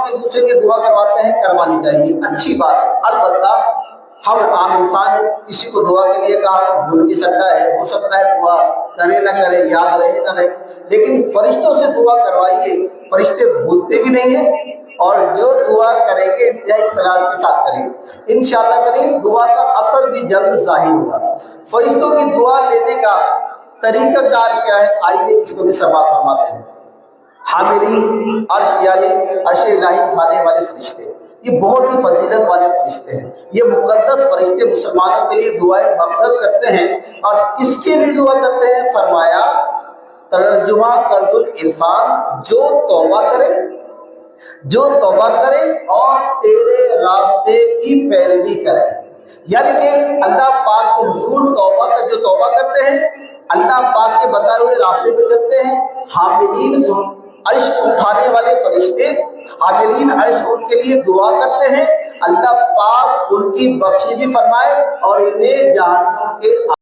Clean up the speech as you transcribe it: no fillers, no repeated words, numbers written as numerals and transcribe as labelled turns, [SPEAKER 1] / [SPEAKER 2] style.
[SPEAKER 1] ہم ایک دوسرے کی دعا کرواتے ہیں، کروانی چاہیے، اچھی بات ہے۔ البتہ ہم عام انسان ہیں، کسی کو دعا کے لیے کہا، بھول بھی سکتا ہے، ہو سکتا ہے دعا کرے نہ کرے، یاد رہے نہ رہے، لیکن فرشتوں سے دعا کروائیے، فرشتے بھولتے بھی نہیں ہیں، اور جو دعا کریں گے انتہائی اخلاص کے ساتھ کریں گے، انشاءاللہ کریم دعا کا اثر بھی جلد ظاہر ہوگا۔ فرشتوں کی دعا لینے کا طریقہ کار کیا ہے، آئیے اس کو بھی سماعت فرماتے ہیں۔ حاملین عرش یعنی عرش الہی اٹھانے والے فرشتے، یہ بہت ہی فضیلت والے فرشتے ہیں۔ یہ مقدس فرشتے مسلمانوں کے لیے دعائیں مغفرت کرتے ہیں، اور اس کے لیے دعا کرتے ہیں، فرمایا ترجمہ کنز العرفان، جو توبہ کرے اور تیرے راستے کی پیروی کرے، یعنی کہ اللہ پاک کے حضور توبہ کرتے ہیں، اللہ پاک کے بتائے ہوئے راستے پہ چلتے ہیں۔ حاملین عرش اٹھانے والے فرشتے، حاملین عرش ان کے لیے دعا کرتے ہیں، اللہ پاک ان کی بخشش بھی فرمائے اور انہیں جہنم کے